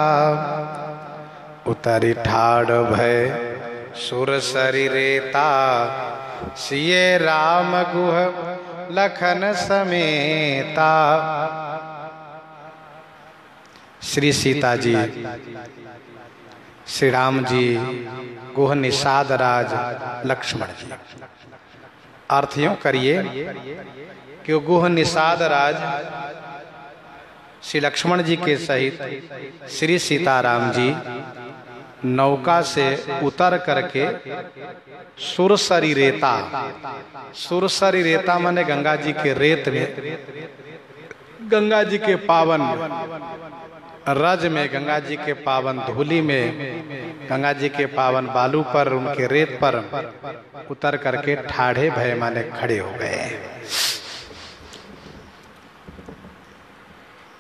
उतरी ठाढ़ भय सुर शरीरे ता। सिय राम गुह लखन समेता। श्री सीता जी, श्री राम जी, गुह निषाद राज लक्ष्मण जी। अर्थ यूं करिए कि गुह निषाद राज श्री लक्ष्मण जी के सहित श्री सीताराम जी नौका से उतर करके सुरसरी रेता, सुरसरी रेता माने गंगा जी के रेत में, गंगा जी के पावन रज में, गंगा जी के पावन धूलि में, गंगा जी के पावन बालू पर, उनके रेत पर उतर करके ठाढ़े भय माने खड़े हो गए।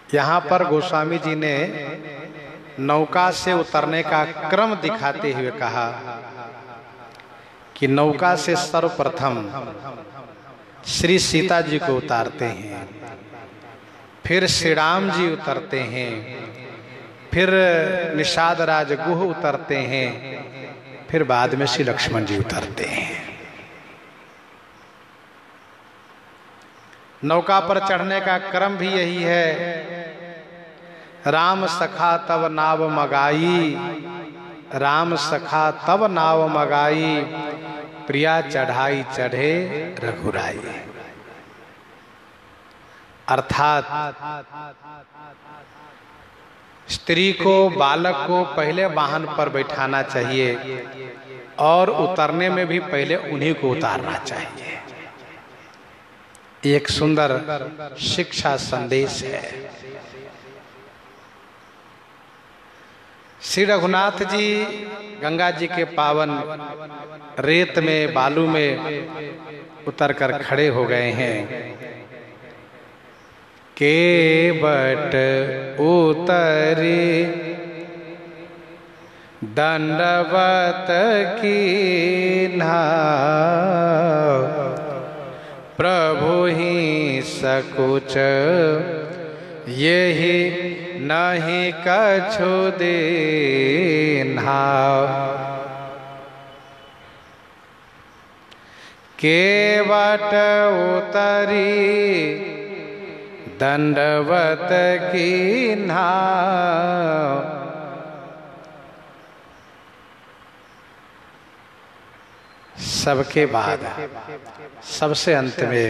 यहाँ पर गोस्वामी जी ने नौका से उतरने का क्रम दिखाते हुए कहा कि नौका से सर्वप्रथम श्री सीता जी को उतारते हैं, फिर श्री राम जी उतरते हैं, फिर निषाद राज गुह उतरते हैं, फिर बाद में श्री लक्ष्मण जी उतरते हैं। नौका पर चढ़ने का क्रम भी यही है। राम सखा तब नाव मगाई, राम सखा तब नाव मगाई, प्रिया चढ़ाई चढ़े रघुराई। अर्थात स्त्री को, बालक को पहले वाहन पर बैठाना चाहिए और उतरने में भी पहले उन्हीं को उतारना चाहिए। एक सुंदर शिक्षा संदेश है। श्री रघुनाथ जी गंगा जी के पावन रेत में, बालू में उतर कर खड़े हो गए हैं। केवट उतरी दंडवत कीन्हा, प्रभु ही सकुच यही नहीं कछु दीन्हा। केवट उतरी दंडवत कीन्हा, सबके बाद सबसे अंत में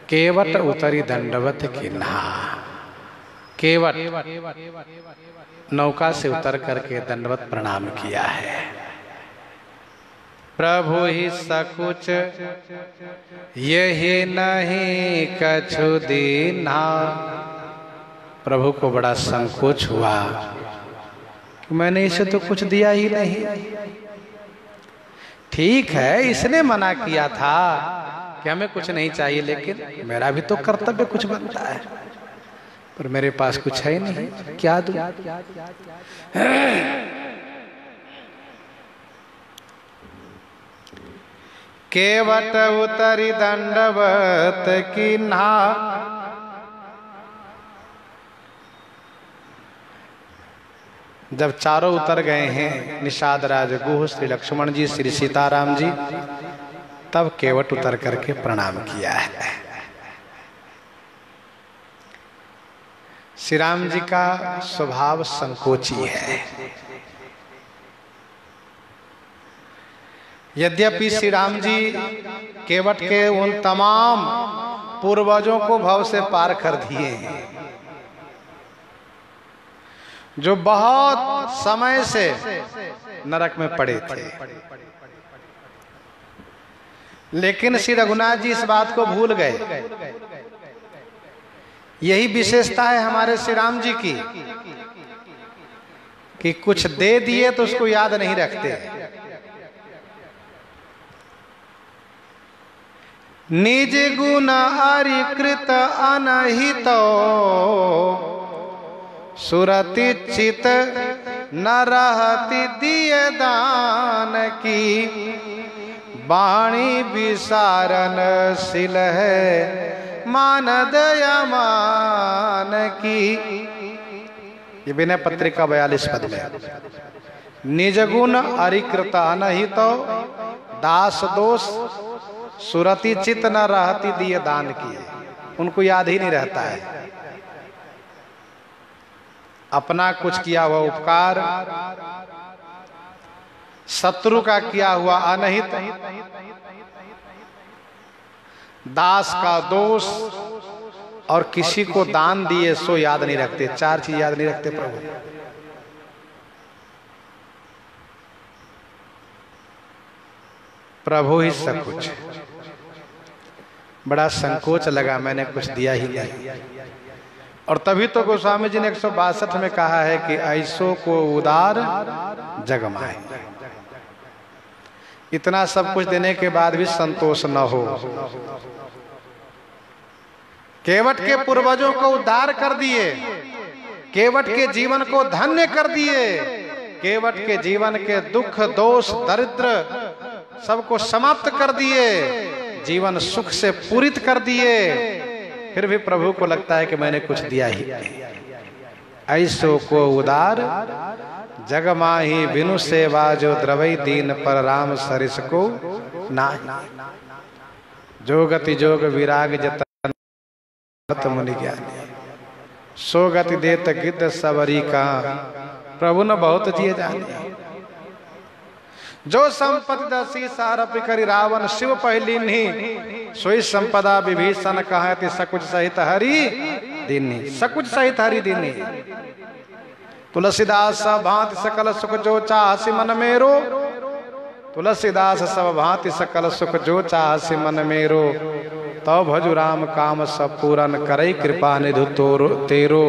केवट उतरी दंडवत कीन्हा। केवट नौका से उतर करके दंडवत प्रणाम किया है। प्रभु ही सकुच यही नहीं कछु दीन्हा। प्रभु को बड़ा संकोच हुआ कि मैंने इसे तो कुछ दिया ही नहीं। ठीक है, इसने मना किया था कि हमें कुछ नहीं चाहिए, लेकिन मेरा भी तो कर्तव्य कुछ बनता है, पर मेरे पास कुछ है ही नहीं, क्या दूं? केवट उतरी दंडवत कीन्हा, जब चारों उतर गए हैं, निषाद राज गुह, श्री लक्ष्मण जी, श्री सीताराम जी, तब केवट उतर करके प्रणाम किया है। श्री राम जी का स्वभाव संकोची है। यद्यपि श्री राम जी केवट के उन तमाम पूर्वजों को भव से पार कर दिए हैं, जो बहुत समय से नरक में पड़े थे, लेकिन श्री रघुनाथ जी इस बात को भूल गए। यही विशेषता है हमारे श्री राम जी की कि कुछ दे दिए तो उसको याद नहीं रखते। निज गुण हरिकृत अनहित सुरति चित न रहती दिय दान की, वाणी विसारन सिल है मान दया मान की। ये विनय पत्रिका 42 पद में। निज गुण हरिकृत अनहित दास दोष सुरति चित न रहती दिय दान की, उनको याद ही नहीं रहता है अपना कुछ किया हुआ उपकार, शत्रु का किया हुआ अनहित, दास का दोष, और किसी को दान दिए सो याद नहीं रखते। चार चीज याद नहीं रखते प्रभु। प्रभु ही सब कुछ। बड़ा संकोच लगा, मैंने कुछ दिया ही नहीं। और तभी तो गोस्वामी जी ने 162 में कहा है कि ऐसो को उदार जगमाए। इतना सब कुछ देने के बाद भी संतोष न हो। केवट के पूर्वजों को उद्धार कर दिए, केवट के जीवन को धन्य कर दिए, केवट के जीवन के दुख दोष दरिद्र सबको समाप्त कर दिए, जीवन सुख से पूरित कर दिए, फिर भी प्रभु को लगता है कि मैंने कुछ दिया ही नहीं। ऐसो को उदार जग माही बिनु सेवा जो द्रवई दीन पर राम सरिस को ना। जो गति जोग विराग जतन मुनि ज्ञानी, सो गति देत गिद्ध सबरी का, प्रभु न बहुत जिए जाने। जो संपत्ति दसी सारप करी रावण शिव पहलीनी, सोई संपदा विभीषण कहती सकुच सहित हरि दीनी। सकुच सहित हरि दीनी। तुलसीदास सब भांति सकल सुख जो चाहसी मन मेरो, तुलसीदास सब भांति सकल सुख जो चाहसी मन मेरो, तो भजु राम काम सब पूरन करई कृपा निधु तेरो,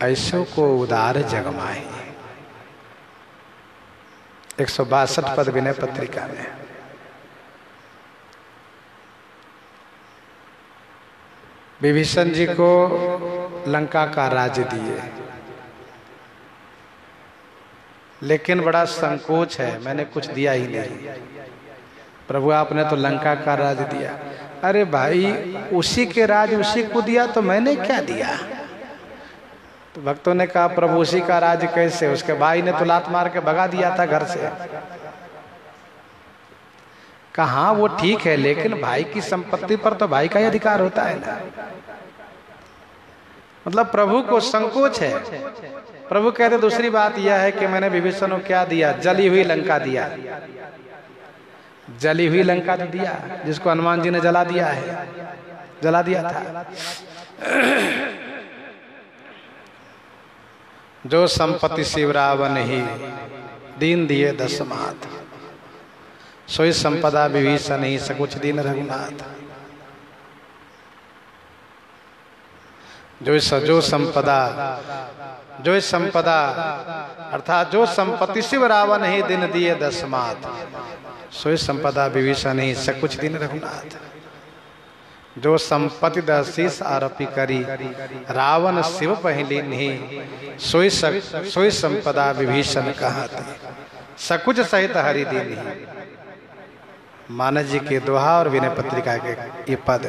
ऐसो को उदार जगमाई। 162 पद विनय पत्रिका में। विभीषण जी को लंका का राज्य दिए, लेकिन बड़ा संकोच है, मैंने कुछ दिया ही नहीं। प्रभु आपने तो लंका का राज्य दिया। अरे भाई, उसी के राज उसी को दिया तो मैंने क्या दिया? तो भक्तों ने कहा प्रभु उसी का राज कैसे? उसके भाई ने तो लात मार के भगा दिया था घर से। कहा वो ठीक है, लेकिन भाई की संपत्ति पर तो भाई का ही अधिकार होता है ना। मतलब प्रभु को संकोच है। प्रभु कहते दूसरी बात यह है कि मैंने विभीषण को क्या दिया? जली हुई लंका दिया। जली हुई लंका तो दिया, जिसको हनुमान जी ने जला दिया है, जला दिया था। जो संपत्ति शिव रावण ही दीन दिए दस मात, सोई संपदा विभीषण ही सकुच दीन रघुनाथ। जो संपदा अर्थात जो संपत्ति शिव रावण ही दिन दिए दस मात, सोई संपदा विभीषण ही सकुच दिन रघुनाथ। जो संपत्ति दशीस आरोपी करी, रावण शिव पहली नहीं, सोई संपदा विभीषण कहते, सकुच सहित हरि दीन ही। मानस जी के दोहा और विनय पत्रिका के ये पद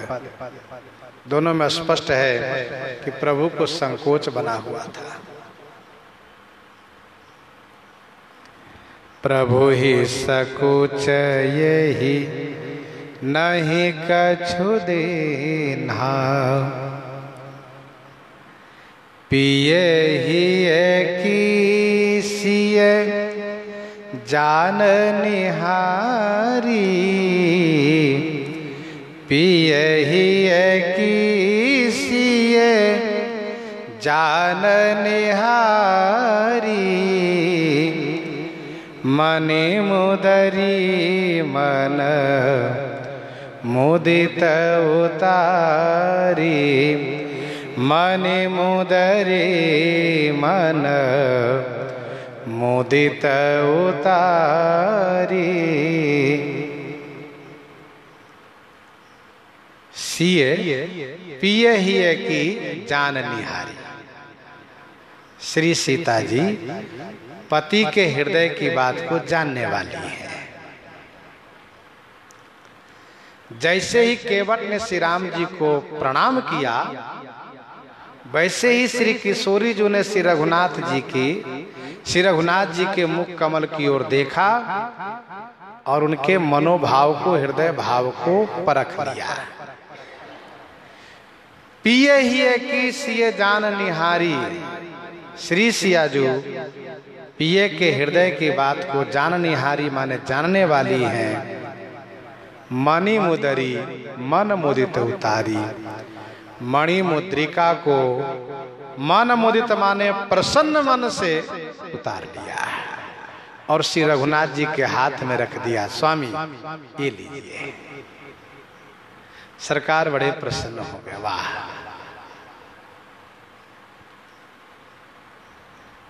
दोनों में स्पष्ट है कि प्रभु को संकोच बना हुआ था। प्रभु ही सकुच यही नहीं कछु दीन्हा, पिए ही की सिय जान निहारी, पिए ही की सिय जान निहारी, मनि मुदरी मन मुदित उतारी, मनि मुदरी मन मुदित उतारी। सिए पिए ही की जान निहारी। श्री सीता जी पति के हृदय की बात को जानने वाली है। जैसे ही केवट ने श्री राम जी को प्रणाम किया, वैसे ही श्री किशोरी जी ने श्री रघुनाथ जी के मुख कमल की ओर देखा और उनके मनोभाव को, हृदय भाव को परख लिया। पिए ही की सिए जान निहारी। श्री सिया जो पिए के हृदय की बात को जान निहारी माने जानने वाली है। मणि मुदरी मन मुदित उतारी। मणि मुद्रिका को मन मुदित माने प्रसन्न मन से उतार लिया और श्री रघुनाथ जी के हाथ में रख दिया। स्वामी ये लीजिए। सरकार बड़े प्रसन्न हो गए। वाह!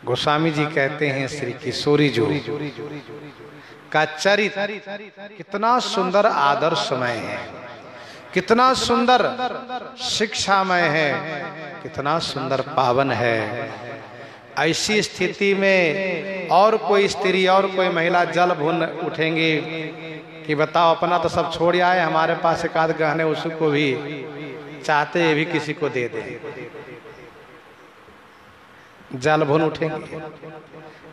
गोस्वामी जी कहते हैं श्री किशोरी जो का चरित्र कितना सुंदर आदर्शमय है, कितना सुंदर शिक्षामय है, कितना सुंदर पावन है। ऐसी स्थिति में और कोई स्त्री और कोई महिला जल भून उठेंगी कि बताओ अपना तो सब छोड़ आए, हमारे पास एक आध गहने उसको भी चाहते ये भी किसी को दे दे, जल भून उठेंगे।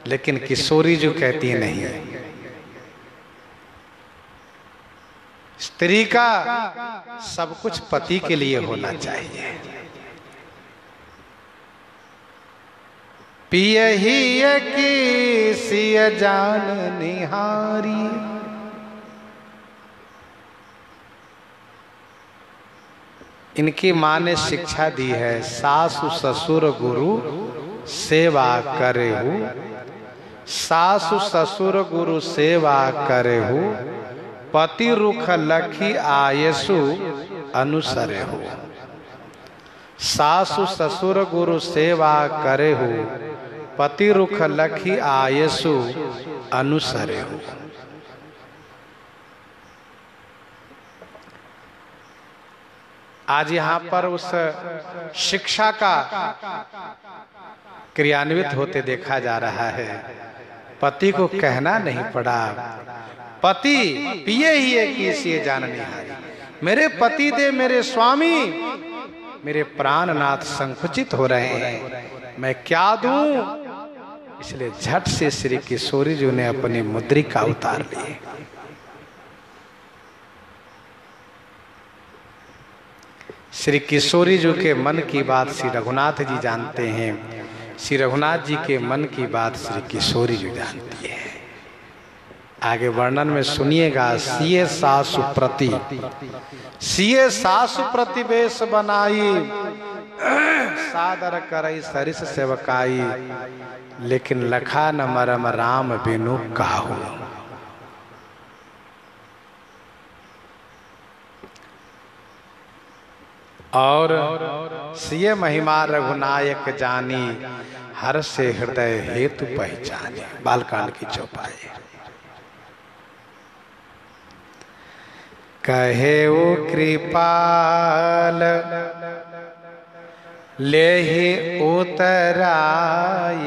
लेकिन किशोरी जो कहती नहीं, स्त्री का सब कुछ पति के लिए होना चाहिए। पिए ही की सिय जान निहारी। इनकी माँ ने शिक्षा दी है, सासु ससुर गुरु सेवा करेहु। सासु ससुर गुरु सेवा करेहु, पति रुख लखी आयसु अनुसरेहु। सासु ससुर गुरु सेवा करेहु, पति रुख लखी आयसु अनुसरेहु। आज यहाँ पर उस शिक्षा का क्रियान्वित होते देखा जा रहा है। पति को कहना नहीं पड़ा, पति पिए ही है कि इसे जानने हारी। मेरे पति दे मेरे स्वामी, मेरे प्राणनाथ संकुचित हो रहे हैं, मैं क्या दूं? इसलिए झट से श्री किशोरी जी ने अपनी मुद्रिका उतार ली। श्री किशोरी जी के मन की बात श्री रघुनाथ जी जानते हैं, श्री रघुनाथ जी के मन की बात श्री किशोरी जी जानती है। आगे वर्णन में सुनिएगा। सिए सासु प्रति, सिए सासु प्रति वेश बनाई, सादर करई सरिस सेवकाई, लेकिन लखा न मरम राम बिनु काहू। और सिय महिमा रघुनायक जानी, हर से हृदय हेतु पहचाने। बालकांड की चौपाई। कहे वो कृपाल लेहि उतराई,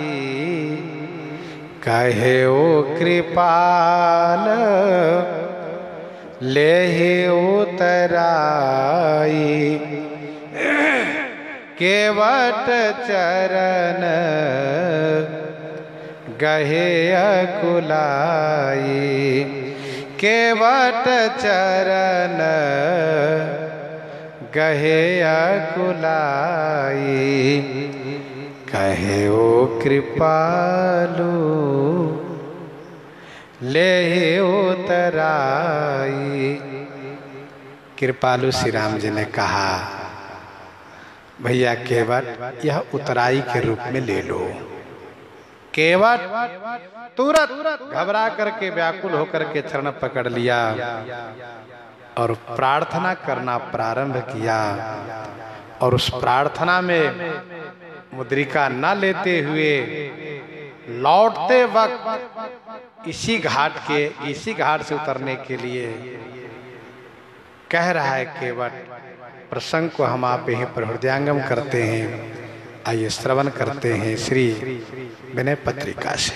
कहे वो कृपाल लेहि उतराई, केवट चरण गहे अकुलाई, केवट चरण गहे अकुलाई, कहे ओ कृपालु लेहि उतराई। कृपालु श्री राम जी ने कहा, भैया केवट यह उतराई के रूप में ले लो। केवट तुरंत घबरा करके व्याकुल होकर के चरण पकड़ लिया और प्रार्थना करना प्रारंभ किया। और उस प्रार्थना में मुद्रिका न लेते हुए लौटते वक्त इसी घाट से उतरने के लिए कह रहा है केवट। प्रसंग को हम आप यहीं पर हृदयांगम करते हैं। आइए श्रवण करते हैं श्री विनय पत्रिका से।